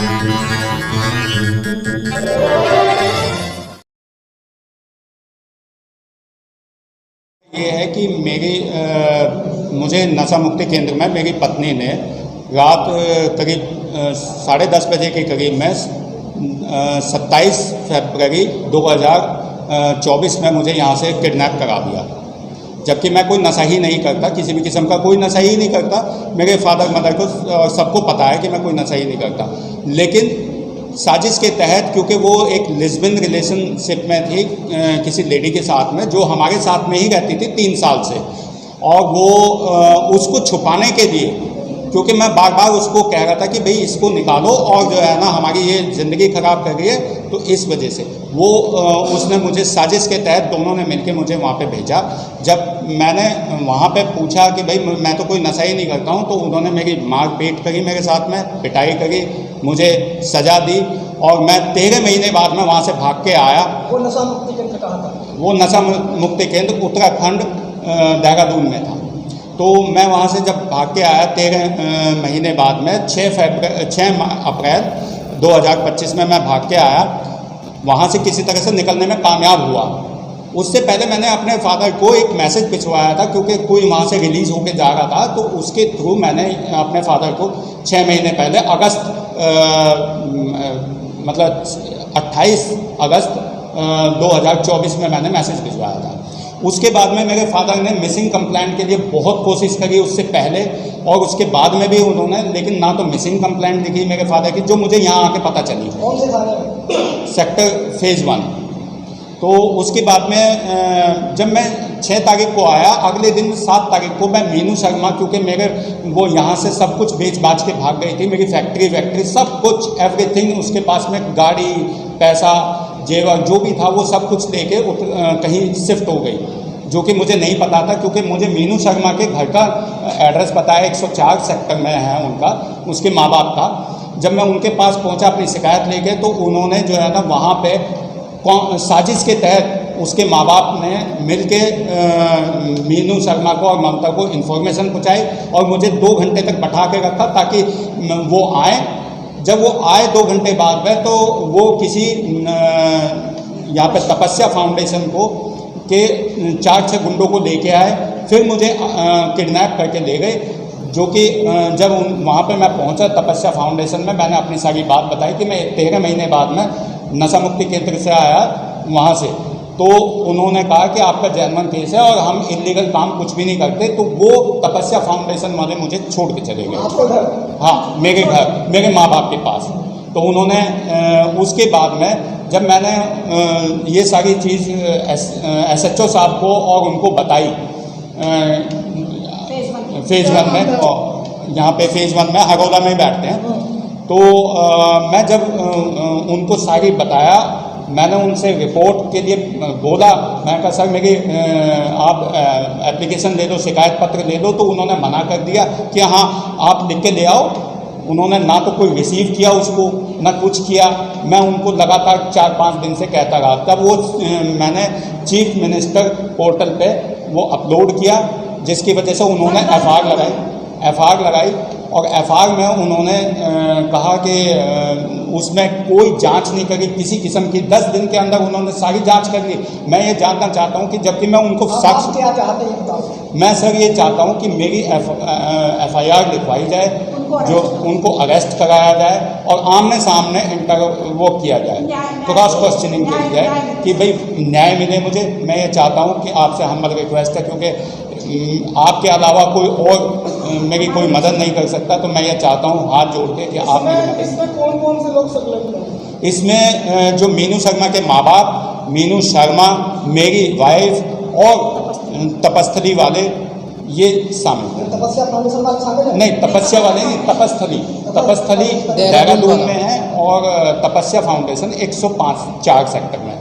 ये है कि मुझे नशा मुक्ति केंद्र में मेरी पत्नी ने रात करीब 10:30 बजे के करीब में 27 फरवरी 2024 में मुझे यहाँ से किडनैप करा दिया। जबकि मैं कोई नशा ही नहीं करता, किसी भी किस्म का कोई नशा ही नहीं करता। मेरे फादर मदर को सबको पता है कि मैं कोई नशा ही नहीं करता, लेकिन साजिश के तहत, क्योंकि वो एक लिस्बन रिलेशनशिप में थी किसी लेडी के साथ में, जो हमारे साथ में ही रहती थी 3 साल से, और वो उसको छुपाने के लिए, क्योंकि मैं बार बार उसको कह रहा था कि भाई इसको निकालो और जो है ना हमारी ये ज़िंदगी ख़राब कर रही है, तो इस वजह से वो उसने मुझे साजिश के तहत दोनों ने मिलकर मुझे वहाँ पे भेजा। जब मैंने वहाँ पे पूछा कि भाई मैं तो कोई नशा ही नहीं करता हूँ, तो उन्होंने मेरी मारपीट करी, मेरे साथ में पिटाई करी, मुझे सज़ा दी, और मैं 13 महीने बाद में वहाँ से भाग के आया। वो नशा मुक्ति केंद्र कहाँ था? वो नशा मुक्ति केंद्र उत्तराखंड देहरादून में था। तो मैं वहाँ से जब भाग के आया 13 महीने बाद में 6 अप्रैल 2025 में मैं भाग के आया, वहाँ से किसी तरह से निकलने में कामयाब हुआ। उससे पहले मैंने अपने फादर को एक मैसेज भिजवाया था, क्योंकि कोई वहाँ से रिलीज़ होके जा रहा था, तो उसके थ्रू मैंने अपने फादर को 6 महीने पहले मतलब 28 अगस्त 2024 में मैंने मैसेज भिजवाया था। उसके बाद में मेरे फादर ने मिसिंग कंप्लेंट के लिए बहुत कोशिश करी, उससे पहले और उसके बाद में भी उन्होंने, लेकिन ना तो मिसिंग कंप्लेंट दिखी मेरे फादर की, जो मुझे यहाँ आके पता चली। कौन से थाने में? Sector phase 1। तो उसके बाद में जब मैं 6 तारीख को आया, अगले दिन 7 तारीख को मैं मीनू शर्मा, क्योंकि मेरे वो यहाँ से सब कुछ बेच बाच के भाग गई थी, मेरी फैक्ट्री सब कुछ एवरीथिंग उसके पास में, गाड़ी, पैसा, जेवर जो भी था वो सब कुछ लेके कहीं शिफ्ट हो गई, जो कि मुझे नहीं पता था, क्योंकि मुझे मीनू शर्मा के घर का एड्रेस पता है, 104 सेक्टर में है उनका, उसके माँ बाप का। जब मैं उनके पास पहुंचा अपनी शिकायत लेके, तो उन्होंने जो है ना वहाँ पे साजिश के तहत उसके माँ बाप ने मिलके मीनू शर्मा को और ममता को इन्फॉर्मेशन पहुँचाई, और मुझे 2 घंटे तक बैठा के रखा ताकि वो आए। जब वो आए 2 घंटे बाद में, तो वो किसी यहाँ पे तपस्या फाउंडेशन को के 4-6 गुंडों को लेके आए, फिर मुझे किडनैप करके ले गए। जो कि जब वहाँ पे मैं पहुँचा तपस्या फाउंडेशन में, मैंने अपनी सारी बात बताई कि मैं 13 महीने बाद में नशा मुक्ति केंद्र से आया वहाँ से, तो उन्होंने कहा कि आपका जेन्युइन केस है और हम इलीगल काम कुछ भी नहीं करते। तो वो तपस्या फाउंडेशन वाले मुझे छोड़ के चले गए। आपको घर? हाँ, मेरे घर, मेरे माँ बाप के पास। तो उन्होंने उसके बाद में जब मैंने ये सारी चीज़ SHO साहब को और उनको बताई फेज़ 1 में, और यहाँ पे फेज़ 1 में हरौला में बैठते हैं, तो मैं जब उनको सारी बताया, मैंने उनसे रिपोर्ट के लिए बोला, मैं कहा सर मेरी आप एप्लीकेशन ले लो, शिकायत पत्र ले लो, तो उन्होंने मना कर दिया कि हाँ आप लिख के ले आओ। उन्होंने ना तो कोई रिसीव किया उसको, ना कुछ किया। मैं उनको लगातार 4-5 दिन से कहता रहा, तब वो मैंने चीफ मिनिस्टर पोर्टल पे वो अपलोड किया, जिसकी वजह से उन्होंने FIR लगाई, और FIR में उन्होंने कहा कि उसमें कोई जांच नहीं करी किसी किस्म की। 10 दिन के अंदर उन्होंने सारी जांच कर ली। मैं ये जानना चाहता हूं कि जबकि मैं उनको शख्स क्या चाहते हैं बताओ? मैं सर ये चाहता हूं कि मेरी FIR लिखवाई जाए, जो उनको अरेस्ट कराया जाए और आमने सामने वो किया जाए, क्रॉस क्वेश्चनिंग की जाए कि भाई न्याय मिले मुझे। मैं ये चाहता हूँ कि आपसे हम्बल रिक्वेस्ट है, क्योंकि आपके अलावा कोई और मेरी कोई मदद नहीं कर सकता, तो मैं ये चाहता हूँ हाथ जोड़ के कि आप मेरी मदद। इसमें कौन-कौन से लोग संलग्न हैं? इसमें जो मीनू शर्मा के माँ बाप, मीनू शर्मा, मेरी वाइफ और तपस्थली वाले, ये शामिल हैं। तपस्या फाउंडेशन वाले शामिल हैं? नहीं, तपस्या वाले नहीं, तपस्थली देहरादून में है, और तपस्या फाउंडेशन 105 4 सेक्टर में।